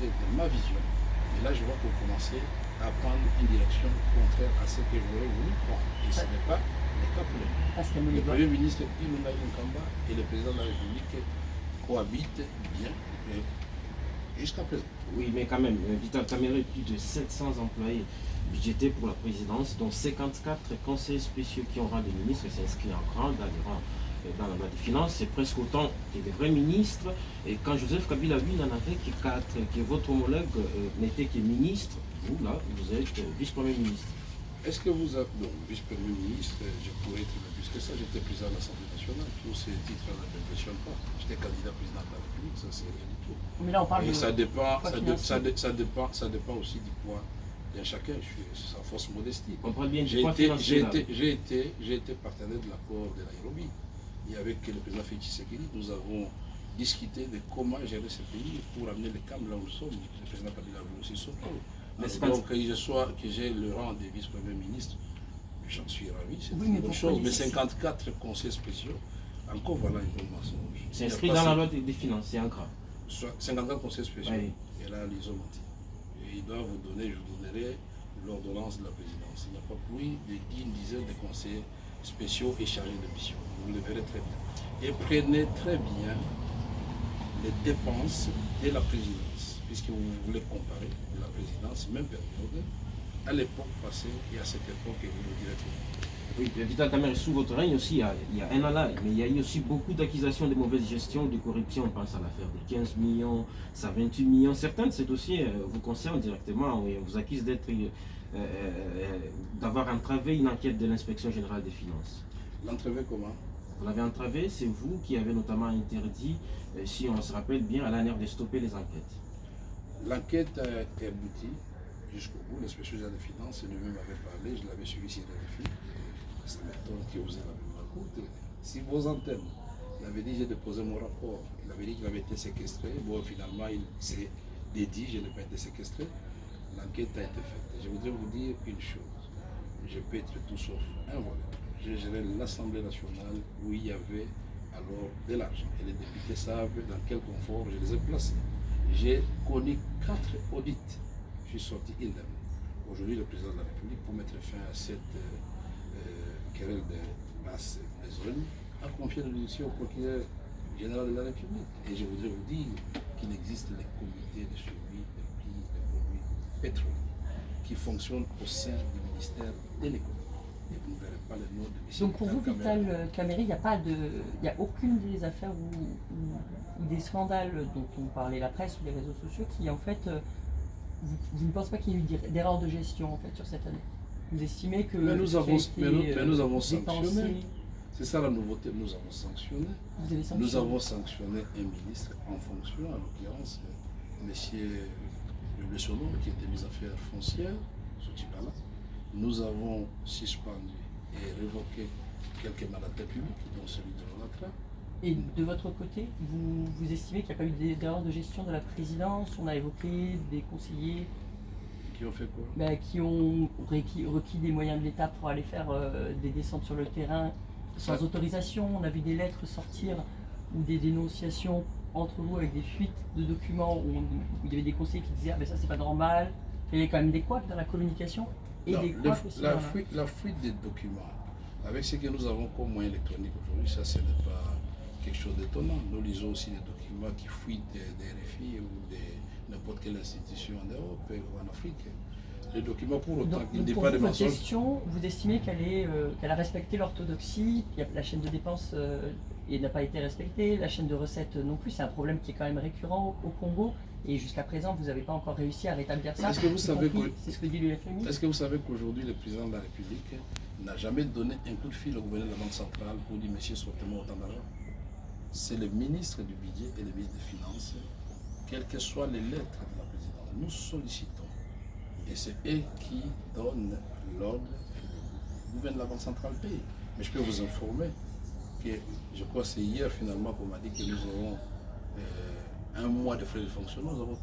de ma vision. Et là, je vois que vous commencez à prendre une direction contraire à ce que j'aurais voulu prendre. Et ce n'est pas le cas pour le moment. Le Premier ministre Ilunga Ilunkamba et le président de la République cohabitent bien jusqu'à présent. Oui, mais quand même, Vital Kamerhe, plus de 700 employés budgétés pour la présidence, dont 54 conseillers spéciaux qui ont rang de ministre, et s'inscrit en grand dans les rangs dans la loi des finances, c'est presque autant que des vrais ministres. Et quand Joseph Kabila, lui, n'en avait que 4, que votre homologue n'était que ministre, vous, là, vous êtes vice-premier ministre. Est-ce que vous êtes, non, vice-premier ministre, je pourrais être plus que ça, j'étais président de l'Assemblée nationale, tous ces titres ne m'impressionnent pas. J'étais candidat président de la République, ça c'est rien du tout. Mais là on parle et de... ça dépend aussi du poids d'un chacun, sa force modestie. On parle bien du J'ai poids financier. été partenaire de l'accord de Nairobi. Et avec le président Félix Tshisekedi, nous avons discuté de comment gérer ce pays pour amener le calme là où nous sommes. Le président Kabila a aussi son rôle. Donc que j'ai le rang de vice-premier ministre, j'en suis ravi, c'est une bonne chose. Mais 54 conseils spéciaux, encore voilà un bon mensonge. C'est inscrit dans la loi des finances, c'est un grave. 54 conseils spéciaux, oui. Et là ils ont menti. Et ils doivent vous donner, je vous donnerai l'ordonnance de la présidence. Il n'y a pas plus d'une dizaine de conseillers spéciaux et chargés de mission. Vous le verrez très bien. Et prenez très bien les dépenses de la présidence, puisque vous voulez comparer la présidence, même période, à l'époque passée et à cette époque, et vous le direz tout. Oui, Vital Kamerhe, sous votre règne aussi, il y a un an là, mais il y a eu aussi beaucoup d'accusations de mauvaise gestion, de corruption. On pense à l'affaire de 15 millions, ça 28 millions. Certains de ces dossiers vous concernent directement et on vous accuse d'avoir entravé une enquête de l'inspection générale des finances. L'entravé comment? Vous l'avez entravé, c'est vous qui avez notamment interdit, si on se rappelle bien, à l'ANR de stopper les enquêtes. L'enquête est aboutie jusqu'au bout. L'inspection générale des finances lui-même avait parlé, je l'avais suivi sur RFI. C'est maintenant que vous avez la même écoute. Si vos antennes, il avait dit j'ai déposé mon rapport, il avait dit qu'il avait été séquestré, bon finalement il s'est dédié, je n'ai pas été séquestré, l'enquête a été faite. Je voudrais vous dire une chose, je peux être tout sauf un voleur. J'ai géré l'Assemblée nationale où il y avait alors de l'argent et les députés savent dans quel confort je les ai placés. J'ai connu 4 audits, je suis sorti indemne. Aujourd'hui le président de la République, pour mettre fin à cette querelle de basse besogne, a confié le dossier au procureur général de la République. Et je voudrais vous dire qu'il existe les comités de suivi des prix des produits pétroliers qui fonctionnent au sein du ministère de l'économie. Et vous ne verrez pas le nom de M. Donc pour vous, Vital Kamerhe, il n'y a aucune des affaires ou des scandales dont on parlait la presse ou les réseaux sociaux qui en fait, vous ne pensez pas qu'il y ait eu d'erreur de gestion en fait sur cette année? Vous estimez que... Mais nous avons sanctionné. C'est ça la nouveauté, nous avons sanctionné. Vous avez sanctionné. Nous avons sanctionné un ministre en fonction, en l'occurrence, M. Le Sono, qui était mis à affaires foncières, ce type-là. Nous avons suspendu et révoqué quelques mandataires publics, dont celui de l'ONATRA. Et de votre côté, vous estimez qu'il n'y a pas eu d'erreur de gestion de la présidence? On a évoqué des conseillers qui ont fait quoi? Qui ont requis des moyens de l'État pour aller faire des descentes sur le terrain sans autorisation. On a vu des lettres sortir ou des dénonciations entre vous avec des fuites de documents où il y avait des conseillers qui disaient ah ben ça c'est pas normal. Il y avait quand même des couacs dans la communication et non, des couacs aussi. La fuite des documents, avec ce que nous avons comme moyen électronique aujourd'hui, ça ce n'est pas quelque chose d'étonnant. Nous lisons aussi des documents qui fuitent des RFI ou de n'importe quelle institution en Europe ou en Afrique. Les documents, pour autant qu'il n'y ait pas de mensonges. Question, vous estimez qu'elle a respecté l'orthodoxie, la chaîne de dépenses n'a pas été respectée, la chaîne de recettes non plus, c'est un problème qui est quand même récurrent au Congo, et jusqu'à présent vous n'avez pas encore réussi à rétablir ça. Est-ce que vous savez c'est ce que dit le FMI? Est-ce que vous savez qu'aujourd'hui le président de la République n'a jamais donné un coup de fil au gouverneur de la Banque centrale pour dire monsieur sortez-moi autant d'argent? C'est le ministre du budget et le ministre des Finances, quelles que soient les lettres de la présidence, nous sollicitons. Et c'est eux qui donnent l'ordre, le gouvernement de la Banque centrale paye. Mais je peux vous informer que, je crois que c'est hier finalement qu'on m'a dit que nous aurons un mois de frais de fonctionnement, nous avons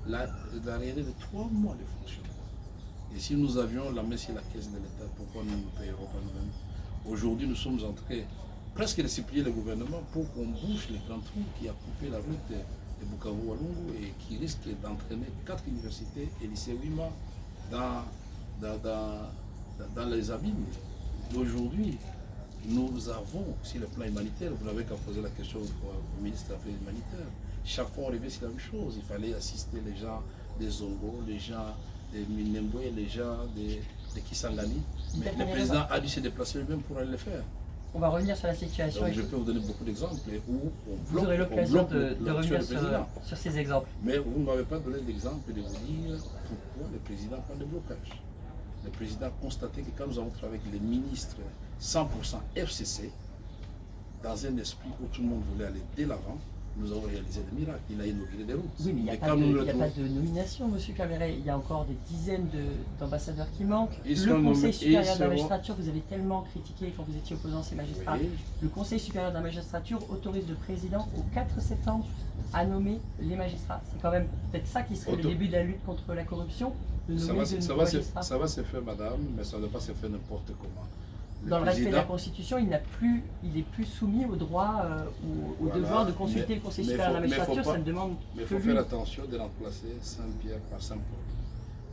la réalité de 3 mois de fonctionnement. Et si nous avions la main sur la caisse de l'État, pourquoi nous ne payerons pas nous-mêmes? Aujourd'hui, nous sommes en train presque de supplier le gouvernement pour qu'on bouche les grands trous qui a coupé la route de Bukavu Walungu et qui risque d'entraîner 4 universités et lycées Wima dans les abîmes. Aujourd'hui, nous avons, sur le plan humanitaire, vous n'avez qu'à poser la question au ministre des Affaires humanitaires. Chaque fois on revient sur la même chose. Il fallait assister les gens des Zongo, les gens des Minembwe, les gens de Kisangani. Mais le président a dû se déplacer lui-même pour aller le faire. On va revenir sur la situation. Donc, je peux vous donner beaucoup d'exemples où vous aurez l'occasion de revenir sur ces exemples. Mais vous ne m'avez pas donné l'exemple de vous dire pourquoi le président parle de blocage. Le président a constaté que quand nous avons travaillé avec les ministres 100% FCC, dans un esprit où tout le monde voulait aller dès l'avant, nous avons réalisé des miracles. Il a inauguré des routes. Oui, mais il n'y a, pas de nomination, M. Cameret. Il y a encore des dizaines d'ambassadeurs qui manquent. Le Conseil supérieur de la magistrature, vous avez tellement critiqué quand vous étiez opposant à ces magistrats. Oui. Le Conseil supérieur de la magistrature autorise le président au 4 septembre à nommer les magistrats. C'est quand même peut-être ça qui serait le début de la lutte contre la corruption. Ça va se faire, madame, mais ça ne va pas se faire n'importe comment. Dans le respect de la Constitution, il est plus soumis au droit ou au devoir de consulter le Conseil supérieur de la magistrature. Ça ne demande mais il faut faire attention de remplacer Saint-Pierre par Saint-Paul.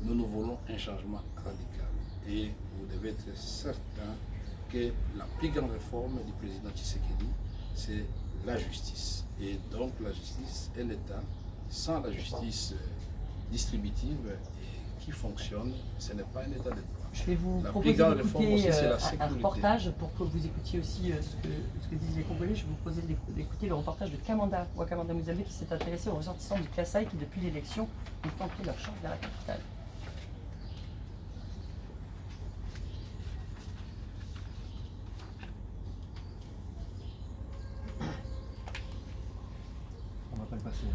Nous voulons un changement radical. Et vous devez être certain que la plus grande réforme du président Tshisekedi, c'est la justice. Et donc la justice et l'État, sans la justice distributive qui fonctionne, ce n'est pas un État de droit. Je vais vous proposer d'écouter un reportage pour que vous écoutiez aussi ce que disent les Congolais. Je vais vous proposer d'écouter le reportage de Kamanda Wakamanda Muzabe qui s'est intéressé aux ressortissants du Kasaï qui, depuis l'élection, ont tenté leur chance vers la capitale. On va pas le passer.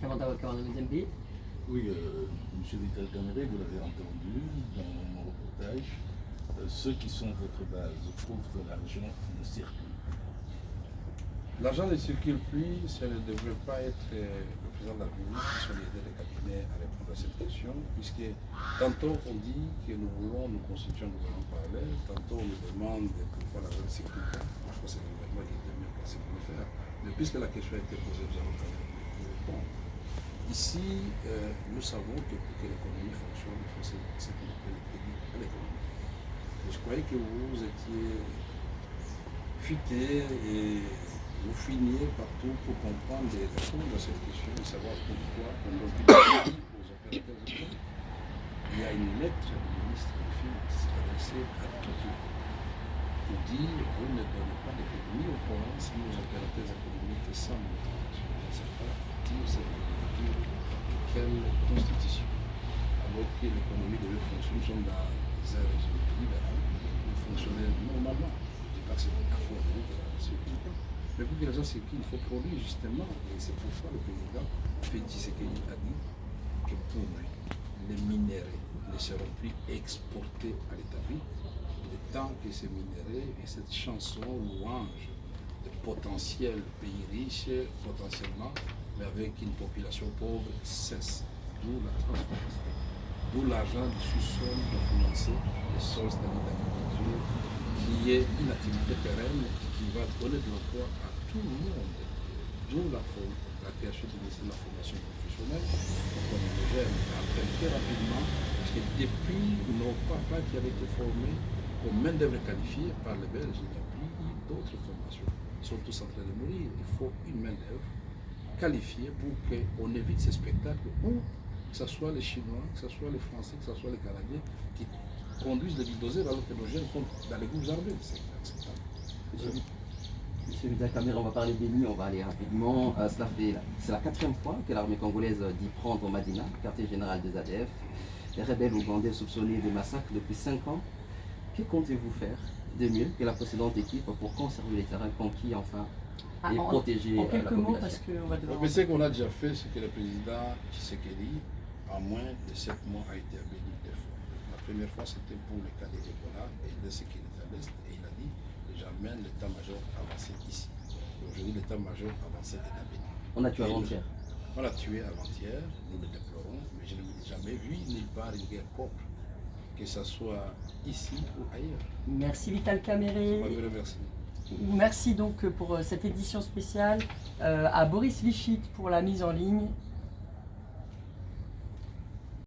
Kamanda Wakamanda Muzabe. Oui, M. Vital Caméré, vous l'avez entendu dans mon reportage, ceux qui sont votre base trouvent que l'argent ne circule. L'argent ne circule plus, ça ne devrait pas être le président de la République qui sont les aides de cabinet à répondre à cette question, puisque tantôt on dit que nous voulons nous constituer un gouvernement parallèle, tantôt on nous demande pourquoi l'argent ne circule pas. Je crois que c'est le gouvernement qui est mieux placé pour le faire. Mais puisque la question a été posée, nous allons quand même y répondre. Ici, nous savons que pour que l'économie fonctionne, il faut ce qu'on appelle le crédit à l'économie. Je croyais que vous étiez futé et vous finiez partout pour comprendre les réponses à cette question et savoir pourquoi on donne plus de crédit aux opérateurs économiques. Il y a une lettre du ministre des Finances adressée à tout le monde pour dire vous ne donnez pas de crédit ni aux provinces ni aux opérateurs économiques sans motivation. Je ne sais pas dire cette quelle constitution. Alors que l'économie devait fonctionner, nous sommes dans un régime libéral, nous fonctionnons normalement. Je ne dis pas que c'est d'accord avec la sécurité. Mais pour que les gens circulent, il faut produire justement. Et c'est pourquoi le président Félix Tshisekedi a dit que pour lui, les minéraux ne seront plus exportés à l'établi. Il est temps que ces minéraux et cette chanson louange de potentiel pays riche, potentiellement, mais avec une population pauvre, cesse. D'où la transformation. D'où l'argent du sous-sol pour financer les sols, c'est-à-dire l'agriculture, qui est une activité pérenne et qui va donner de l'emploi à tout le monde. D'où la création du ministère de la formation professionnelle, pour que les jeunes apprennent très rapidement, parce que depuis nos papas qui avaient été formés comme main-d'œuvre qualifiée par les Belges, il n'y a plus d'autres formations. Ils sont tous en train de mourir. Il faut une main-d'œuvre qualifiée pour qu'on évite ces spectacles où que ce soit les Chinois, que ce soit les Français, que ce soit les Canadiens, qui conduisent les bulldozers alors que nos jeunes sont dans les groupes armés. C'est inacceptable. Monsieur Vital Kamerhe, on va parler des nuits, on va aller rapidement. C'est la 4e fois que l'armée congolaise dit prendre Madina, quartier général des ADF. Les rebelles ougandais soupçonnés de massacres depuis 5 ans. Que comptez-vous faire de mieux que la précédente équipe pour conserver les terrains conquis enfin et protéger en la quelques mots, population? parce qu'on va devoir... Mais ce qu'on a déjà fait, c'est que le président Tshisekedi, en moins de 7 mois, a été à Béni 2 fois. La première fois, c'était pour le cas de Ebola et de ce qu'il est à l'Est, et il a dit j'emmène l'état-major avancé ici. Et aujourd'hui, l'état-major avancé est à Béni. On a tué avant-hier. On l'a tué avant-hier, nous le déplorons, mais je n'ai jamais vu nulle part une guerre propre, que ce soit ici ou ailleurs. Merci Vital Kamerhe. Moi, je vous remercie. Merci donc pour cette édition spéciale, à Boris Vichit pour la mise en ligne